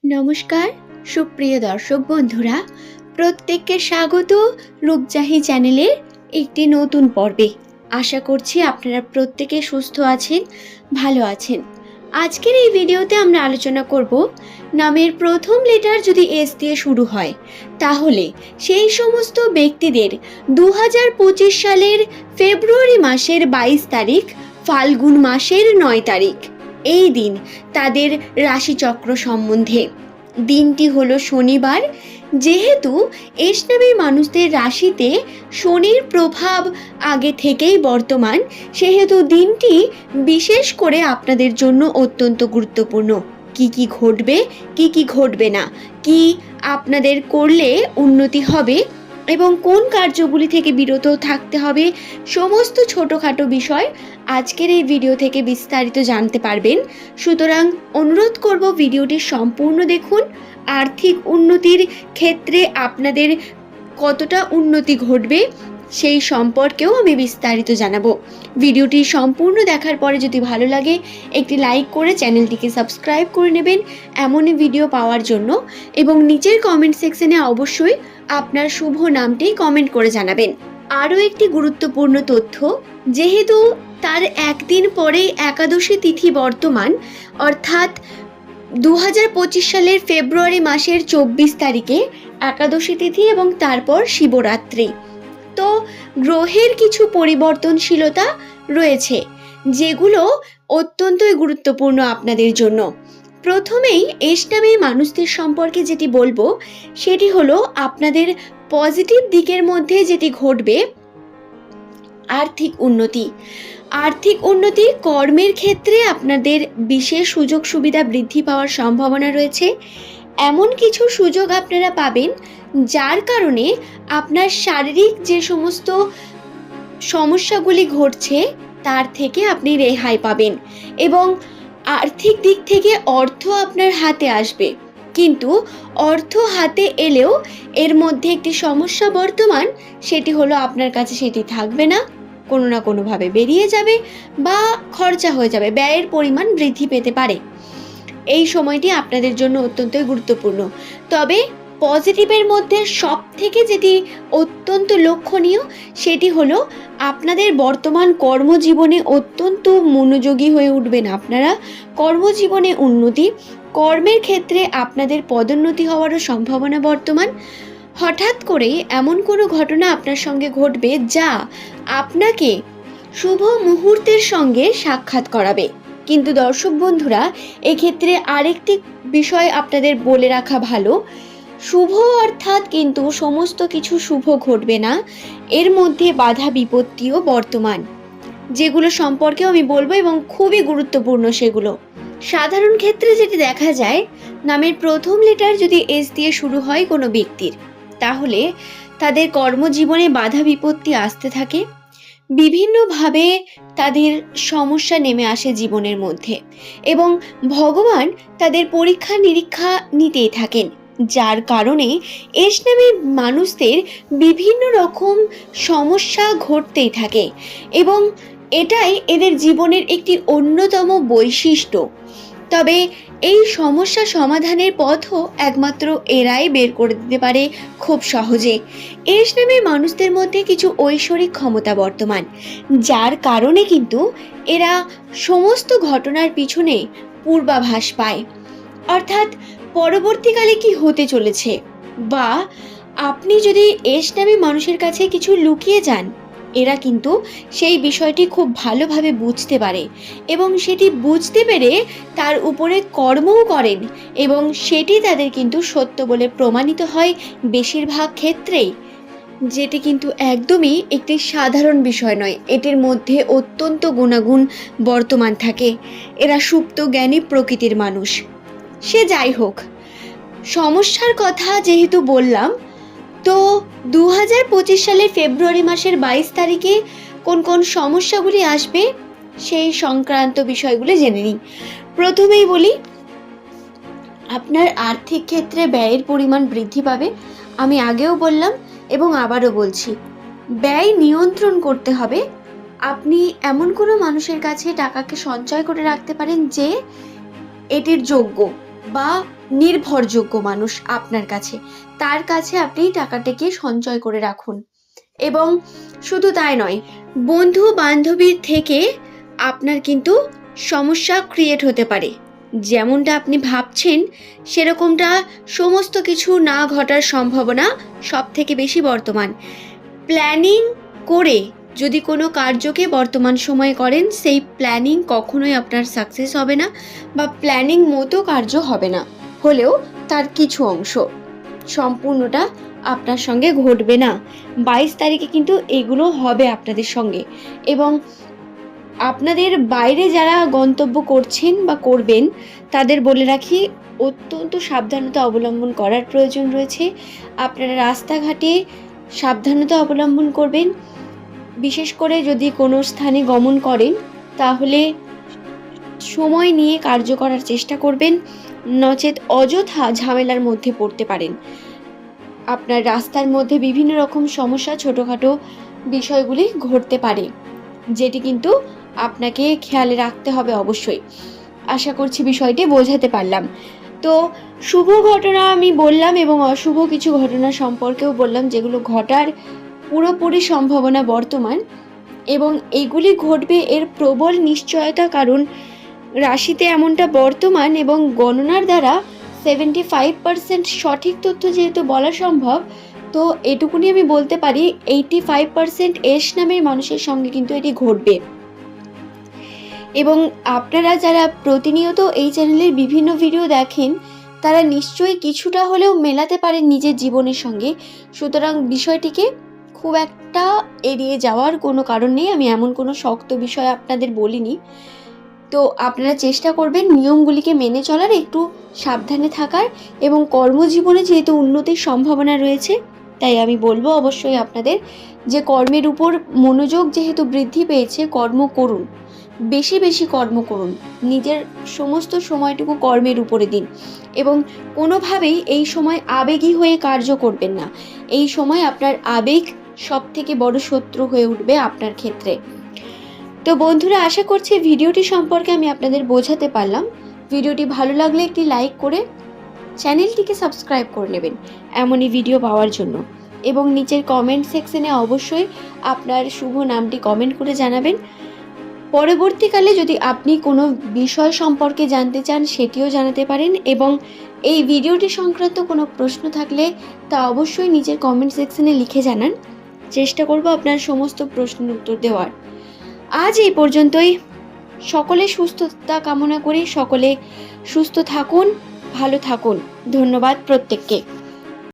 নমস্কার সুপ্রিয় দর্শক বন্ধুরা, প্রত্যেককে স্বাগত রূপজাহি চ্যানেলের একটি নতুন পর্বে। আশা করছি আপনারা প্রত্যেকে সুস্থ আছেন, ভালো আছেন। আজকের এই ভিডিওতে আমরা আলোচনা করব নামের প্রথম লেটার যদি এস দিয়ে শুরু হয় তাহলে সেই সমস্ত ব্যক্তিদের 2025 সালের ফেব্রুয়ারি মাসের 22 তারিখ, ফাল্গুন মাসের 9 তারিখ এই দিন তাদের রাশিচক্র সম্বন্ধে। দিনটি হলো শনিবার। যেহেতু এস নামের মানুষদের রাশিতে শনির প্রভাব আগে থেকেই বর্তমান, সেহেতু দিনটি বিশেষ করে আপনাদের জন্য অত্যন্ত গুরুত্বপূর্ণ। কি কি ঘটবে, কি কি ঘটবে না, কি আপনাদের করলে উন্নতি হবে এবং কোন কার্যগুলি থেকে বিরত থাকতে হবে, সমস্ত ছোটোখাটো বিষয় আজকের এই ভিডিও থেকে বিস্তারিত জানতে পারবেন। সুতরাং অনুরোধ করব ভিডিওটি সম্পূর্ণ দেখুন। আর্থিক উন্নতির ক্ষেত্রে আপনাদের কতটা উন্নতি ঘটবে সেই সম্পর্কেও আমি বিস্তারিত জানাবো। ভিডিওটি সম্পূর্ণ দেখার পরে যদি ভালো লাগে একটি লাইক করে চ্যানেলটিকে সাবস্ক্রাইব করে নেবেন এমনই ভিডিও পাওয়ার জন্য, এবং নিচের কমেন্ট সেকশনে অবশ্যই আপনার শুভ নামটি কমেন্ট করে জানাবেন। আরও একটি গুরুত্বপূর্ণ তথ্য, যেহেতু তার একদিন পরেই একাদশী তিথি বর্তমান, অর্থাৎ 2025 সালের ফেব্রুয়ারি মাসের 24 তারিখে একাদশী তিথি এবং তারপর শিবরাত্রি। তো গ্রহের কিছু পরিবর্তনশীলতা রয়েছে যেগুলো অত্যন্তই গুরুত্বপূর্ণ আপনাদের জন্য। প্রথমেই এস নামের মানুষদের সম্পর্কে যেটি বলবো সেটি হলো আপনাদের পজিটিভ দিকের মধ্যে যেটি ঘটবে আর্থিক উন্নতি। আর্থিক উন্নতি, কর্মের ক্ষেত্রে আপনাদের বিশেষ সুযোগ সুবিধা বৃদ্ধি পাওয়ার সম্ভাবনা রয়েছে। এমন কিছু সুযোগ আপনারা পাবেন যার কারণে আপনার শারীরিক যে সমস্ত সমস্যাগুলি ঘটছে তার থেকে আপনি রেহাই পাবেন, এবং আর্থিক দিক থেকে অর্থ আপনার হাতে আসবে। কিন্তু অর্থ হাতে এলেও এর মধ্যে একটি সমস্যা বর্তমান, সেটি হলো আপনার কাছে সেটি থাকবে না, কোনো না কোনোভাবে বেরিয়ে যাবে বা খরচা হয়ে যাবে, ব্যয়ের পরিমাণ বৃদ্ধি পেতে পারে। এই সময়টি আপনাদের জন্য অত্যন্তই গুরুত্বপূর্ণ। তবে পজিটিভের মধ্যে সব থেকে যেটি অত্যন্ত লক্ষণীয় সেটি হলো আপনাদের বর্তমান কর্মজীবনে অত্যন্ত মনোযোগী হয়ে উঠবেন আপনারা। কর্মজীবনে উন্নতি, কর্মের ক্ষেত্রে আপনাদের পদোন্নতি হওয়ারও সম্ভাবনা বর্তমান। হঠাৎ করে এমন কোনো ঘটনা আপনার সঙ্গে ঘটবে যা আপনাকে শুভ মুহূর্তের সঙ্গে সাক্ষাৎ করাবে। কিন্তু দর্শক বন্ধুরা, এক্ষেত্রে আরেকটি বিষয় আপনাদের বলে রাখা ভালো, শুভ অর্থাৎ কিন্তু সমস্ত কিছু শুভ ঘটবে না, এর মধ্যে বাধা বিপত্তিও বর্তমান, যেগুলো সম্পর্কেও আমি বলবো এবং খুবই গুরুত্বপূর্ণ সেগুলো। সাধারণ ক্ষেত্রে যেটি দেখা যায়, নামের প্রথম লেটার যদি এস দিয়ে শুরু হয় কোনো ব্যক্তির, তাহলে তাদের কর্মজীবনে বাধা বিপত্তি আসতে থাকে, বিভিন্নভাবে তাদের সমস্যা নেমে আসে জীবনের মধ্যে, এবং ভগবান তাদের পরীক্ষা নিরীক্ষা নিতেই থাকেন, যার কারণে এস নামের মানুষদের বিভিন্ন রকম সমস্যা ঘটতেই থাকে, এবং এটাই এদের জীবনের একটি অন্যতম বৈশিষ্ট্য। তবে এই সমস্যা সমাধানের পথও একমাত্র এরাই বের করে দিতে পারে খুব সহজে। এস নামের মানুষদের মধ্যে কিছু ঐশ্বরিক ক্ষমতা বর্তমান, যার কারণে কিন্তু এরা সমস্ত ঘটনার পিছনে পূর্বাভাস পায়, অর্থাৎ পরবর্তীকালে কি হতে চলেছে, বা আপনি যদি এস নামে মানুষের কাছে কিছু লুকিয়ে যান, এরা কিন্তু সেই বিষয়টি খুব ভালোভাবে বুঝতে পারে এবং সেটি বুঝতে পেরে তার উপরে কর্মও করেন, এবং সেটি তাদের কিন্তু সত্য বলে প্রমাণিত হয় বেশিরভাগ ক্ষেত্রেই, যেটি কিন্তু একদমই একটি সাধারণ বিষয় নয়। এটির মধ্যে অত্যন্ত গুণাগুণ বর্তমান থাকে। এরা সুপ্ত জ্ঞানী প্রকৃতির মানুষ। সে যাই হোক, সমস্যার কথা যেহেতু বললাম, তো 2025 সালের ফেব্রুয়ারি মাসের 22 তারিখে কোন কোন সমস্যাগুলি আসবে সেই সংক্রান্ত বিষয়গুলো জেনে নিই। প্রথমেই বলি, আপনার আর্থিক ক্ষেত্রে ব্যয়ের পরিমাণ বৃদ্ধি পাবে। আমি আগেও বললাম এবং আবারও বলছি, ব্যয় নিয়ন্ত্রণ করতে হবে। আপনি এমন কোনো মানুষের কাছে টাকাকে সঞ্চয় করে রাখতে পারেন যে এটির যোগ্য, বা নির্ভরযোগ্য মানুষ আপনার কাছে, তার কাছে আপনি টাকাটাকে সঞ্চয় করে রাখুন। এবং শুধু তাই নয়, বন্ধু বান্ধবীর থেকে আপনার কিন্তু সমস্যা ক্রিয়েট হতে পারে। যেমনটা আপনি ভাবছেন সেরকমটা সমস্ত কিছু না ঘটার সম্ভাবনা সব থেকে বেশি বর্তমান। প্ল্যানিং করে যদি কোনো কার্যকে বর্তমান সময়ে করেন, সেই প্ল্যানিং কখনোই আপনার সাকসেস হবে না, বা প্ল্যানিং মতো কার্য হবে না, হলেও তার কিছু অংশ, সম্পূর্ণটা আপনার সঙ্গে ঘটবে না। 22 তারিখে কিন্তু এগুলো হবে আপনাদের সঙ্গে। এবং আপনাদের বাইরে যারা গন্তব্য করছেন বা করবেন, তাদের বলে রাখি, অত্যন্ত সাবধানতা অবলম্বন করার প্রয়োজন রয়েছে। আপনারা রাস্তাঘাটে সাবধানতা অবলম্বন করবেন। বিশেষ করে যদি কোনো স্থানে গমন করেন, তাহলে সময় নিয়ে কার্য করার চেষ্টা করবেন, নচেত অযথা ঝামেলার মধ্যে পড়তে পারেন। আপনার রাস্তার মধ্যে বিভিন্ন রকম সমস্যা, ছোটোখাটো বিষয়গুলি ঘটতে পারে, যেটি কিন্তু আপনাকে খেয়ালে রাখতে হবে অবশ্যই। আশা করছি বিষয়টি বোঝাতে পারলাম। তো শুভ ঘটনা আমি বললাম, এবং অশুভ কিছু ঘটনা সম্পর্কেও বললাম, যেগুলো ঘটার পুরোপুরি সম্ভাবনা বর্তমান, এবং এগুলি ঘটবে এর প্রবল নিশ্চয়তা, কারণ রাশিতে এমনটা বর্তমান, এবং গণনার দ্বারা 75% সঠিক তথ্য যেহেতু বলা সম্ভব, তো এটুকুনি আমি বলতে পারি 85% এস নামের মানুষের সঙ্গে কিন্তু এটি ঘটবে। এবং আপনারা যারা প্রতিনিয়ত এই চ্যানেলের বিভিন্ন ভিডিও দেখেন, তারা নিশ্চয়ই কিছুটা হলেও মেলাতে পারেন নিজের জীবনের সঙ্গে। সুতরাং বিষয়টিকে খুব একটা এড়িয়ে যাওয়ার কোনো কারণ নেই। আমি এমন কোনো শক্ত বিষয় আপনাদের বলিনি। তো আপনারা চেষ্টা করবেন নিয়মগুলিকে মেনে চলার, একটু সাবধানে থাকার, এবং কর্মজীবনে যেহেতু উন্নতির সম্ভাবনা রয়েছে, তাই আমি বলবো অবশ্যই আপনাদের যে কর্মের উপর মনোযোগ যেহেতু বৃদ্ধি পেয়েছে, কর্ম করুন, বেশি বেশি কর্ম করুন, নিজের সমস্ত সময়টুকু কর্মের উপরে দিন, এবং কোনোভাবেই এই সময় আবেগী হয়ে কার্য করবেন না। এই সময় আপনার আবেগ সব থেকে বড় শত্রু হয়ে উঠবে আপনার ক্ষেত্রে। তো বন্ধুরা, আশা করছি ভিডিওটি সম্পর্কে আমি আপনাদের বোঝাতে পারলাম। ভিডিওটি ভালো লাগলে একটি লাইক করে চ্যানেলটিকে সাবস্ক্রাইব করে নেবেন এমনই ভিডিও পাওয়ার জন্য, এবং নিচের কমেন্ট সেকশনে অবশ্যই আপনার শুভ নামটি কমেন্ট করে জানাবেন। পরবর্তীকালে যদি আপনি কোনো বিষয় সম্পর্কে জানতে চান, সেটিও জানাতে পারেন, এবং এই ভিডিওটি সংক্রান্ত কোনো প্রশ্ন থাকলে তা অবশ্যই নিচের কমেন্ট সেকশনে লিখে জানান। চেষ্টা করব আপনার সমস্ত প্রশ্নের উত্তর দেওয়ার। আজ এই পর্যন্তই। সকলে সুস্থতা কামনা করি, সকলে সুস্থ থাকুন, ভালো থাকুন। ধন্যবাদ প্রত্যেককে।